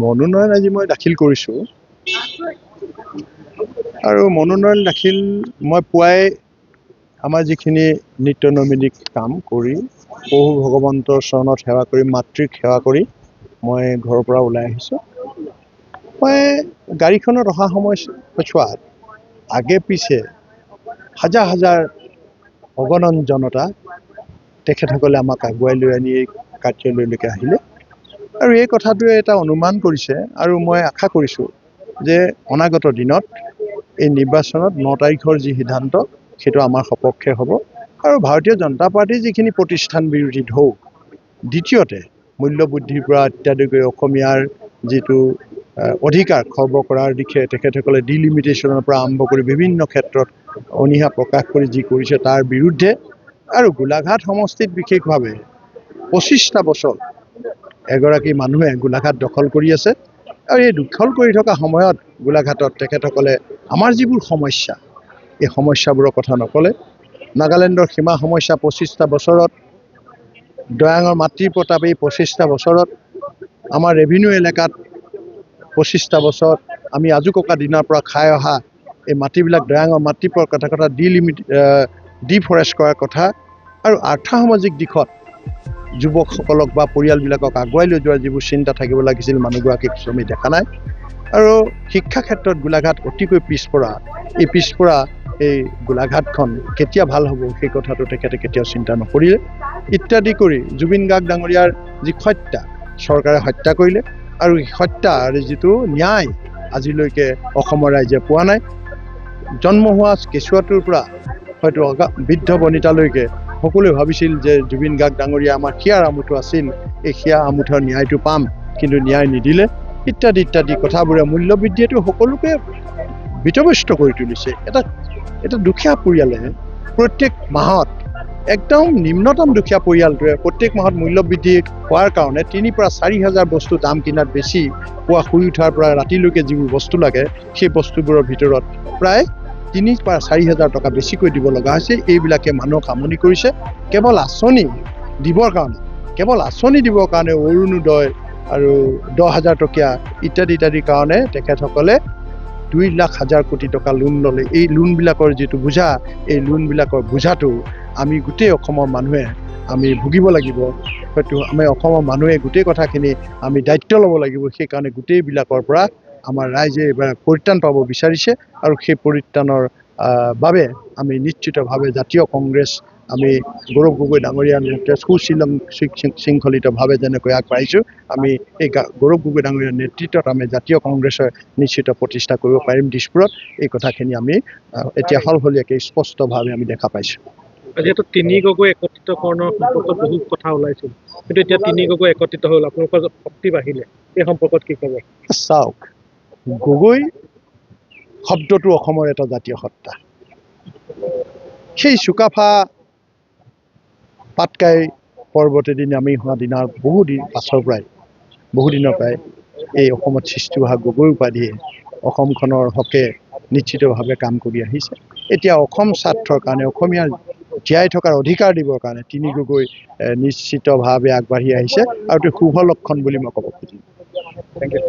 মনোনয়ন আজি মই দাখিল কৰিছোঁ আৰু মনোনয়ন দাখিল মই পুৱাই আমাৰ যিখিনি নিত্য নৈমিত্তিক কাম কৰি প্ৰভু ভগৱন্তৰ চৰণত সেৱা কৰি মাতৃক সেৱা কৰি মই ঘৰৰ পৰা ওলাই আহিছোঁ। মই গাড়ীখনত অহা সময়ছোৱাত আগে পিছে হাজাৰ হাজাৰ অগণন জনতা তেখেতসকলে আমাক আগুৱাই লৈ আনি এই কাৰ্যালয়লৈকে আহিলে আৰু এই কথাটোৱে এটা অনুমান কৰিছে আৰু মই আশা কৰিছোঁ যে অনাগত দিনত এই নিৰ্বাচনত 9 তাৰিখৰ যি সিদ্ধান্ত সেইটো আমাৰ সপক্ষে হ'ব আৰু ভাৰতীয় জনতা পাৰ্টিৰ যিখিনি প্ৰতিষ্ঠান বিৰোধী ঢৌ দ্বিতীয়তে মূল্যবৃদ্ধিৰ পৰা ইত্যাদি কৰি অসমীয়াৰ যিটো অধিকাৰ খৰ্ব কৰাৰ দিশে তেখেতসকলে ডিলিমিটেশ্যনৰ পৰা আৰম্ভ কৰি বিভিন্ন ক্ষেত্ৰত অনীহা প্ৰকাশ কৰি যি কৰিছে তাৰ বিৰুদ্ধে আৰু গোলাঘাট সমষ্টিত বিশেষভাৱে 25টা বছৰ এগৰাকী মানুহে গোলাঘাট দখল কৰি আছে আৰু এই দখল কৰি থকা সময়ত গোলাঘাটত তেখেতসকলে আমাৰ যিবোৰ সমস্যা এই সমস্যাবোৰৰ কথা নকলে। নাগালেণ্ডৰ সীমা সমস্যা 25টা বছৰত, দয়াঙৰ মাতৃৰ প্ৰতাপ এই 25টা বছৰত, আমাৰ ৰেভিনিউ এলেকাত 25টা বছৰত আমি আজুককা দিনৰ পৰা খাই অহা এই মাটিবিলাক দয়াঙৰ মাতৃৰ কথা ডিফৰেষ্ট কৰাৰ কথা আৰু আৰ্থসামাজিক দিশত যুৱকসকলক বা পৰিয়ালবিলাকক আগুৱাই লৈ যোৱাৰ যিবোৰ চিন্তা থাকিব লাগিছিল মানুহগৰাকীক আমি দেখা নাই আৰু শিক্ষা ক্ষেত্ৰত গোলাঘাট অতিকৈ পিছপৰা এই পিছপৰা এই গোলাঘাটখন কেতিয়া ভাল হ'ব সেই কথাটো তেখেতে কেতিয়াও চিন্তা নকৰিলে ইত্যাদি কৰি জুবিন গাৰ্গ ডাঙৰীয়াৰ যি হত্যা চৰকাৰে হত্যা কৰিলে আৰু হত্যাৰ যিটো ন্যায় আজিলৈকে অসমৰ ৰাইজে পোৱা নাই। জন্ম হোৱা কেঁচুৱাটোৰ পৰা হয়তো বৃদ্ধ বনিতালৈকে সকলোৱে ভাবিছিল যে জুবিন গাৰ্গ ডাঙৰীয়া আমাৰ হিয়াৰ আমুঠো আছিল, এই হিয়াৰ আমুঠৰ ন্যায়টো পাম, কিন্তু ন্যায় নিদিলে ইত্যাদি ইত্যাদি কথাবোৰে মূল্যবৃদ্ধিয়েতো সকলোকে বিতৱস্ত কৰি তুলিছে। এটা দুখীয়া পৰিয়ালে প্ৰত্যেক মাহত একদম নিম্নতম দুখীয়া পৰিয়ালটোৱে প্ৰত্যেক মাহত মূল্যবৃদ্ধি হোৱাৰ কাৰণে 3,000 পৰা 4,000 বস্তু দাম কিনাত বেছি পুৱা শুই উঠাৰ পৰা ৰাতিলৈকে যিবোৰ বস্তু লাগে সেই বস্তুবোৰৰ ভিতৰত প্ৰায় 3,000 পৰা 4,000 টকা বেছিকৈ দিব লগা হৈছে। এইবিলাকে মানুহক আমনি কৰিছে। কেৱল আঁচনি দিবৰ কাৰণে অৰুণোদয় আৰু 10,000 টকীয়া ইত্যাদি ইত্যাদিৰ কাৰণে তেখেতসকলে 2,00,000 কোটি টকা লোন ল'লে। এই লোনবিলাকৰ যিটো বোজা এই লোনবিলাকৰ বোজাটো আমি গোটেই অসমৰ মানুহে আমি ভুগিব লাগিব। হয়তো আমি অসমৰ মানুহে গোটেই কথাখিনি আমি দায়িত্ব ল'ব লাগিব। সেইকাৰণে গোটেইবিলাকৰ পৰা আমাৰ ৰাইজে এইবাৰ পৰিত্ৰাণ পাব বিচাৰিছে আৰু সেই পৰিত্ৰাণৰ বাবে আমি নিশ্চিতভাৱে জাতীয় কংগ্ৰেছ আমি গৌৰৱ গগৈ ডাঙৰীয়াৰ সুশৃংখলিতভাৱে যেনেকৈ আগবাঢ়িছোঁ আমি এই গৌৰৱ গগৈ ডাঙৰীয়াৰ নেতৃত্বত আমি জাতীয় কংগ্ৰেছৰ নিশ্চিত প্ৰতিষ্ঠা কৰিব পাৰিম দিছপুৰত। এই কথাখিনি আমি এতিয়া সলসলীয়াকৈ স্পষ্টভাৱে আমি দেখা পাইছোঁ। যিহেতু 3 গগৈ একত্ৰিতকৰণৰ সম্পৰ্কত বহু কথা ওলাইছিল, কিন্তু এতিয়া 3 গগৈ একত্ৰিত হ'ল, আপোনালোকৰ শক্তি বাঢ়িলে, এই সম্পৰ্কত কি ক'ব? চাওক, গগৈ শব্দটো অসমৰ এটা জাতীয় সত্তা। সেই চুকাফা পাটকাই পৰ্বতেদি নামি হোৱা দিনাৰ বহুদিনৰ পৰাই এই অসমত সৃষ্টি হোৱা গগৈ উপাধিয়ে অসমখনৰ হকে নিশ্চিতভাৱে কাম কৰি আহিছে। এতিয়া অসম স্বাৰ্থৰ কাৰণে অসমীয়াৰ জীয়াই থকাৰ অধিকাৰ দিবৰ কাৰণে 3 গগৈ নিশ্চিতভাৱে আগবাঢ়ি আহিছে আৰু এইটো শুভ লক্ষণ বুলি মই ক'ব খুজিম। Thank U.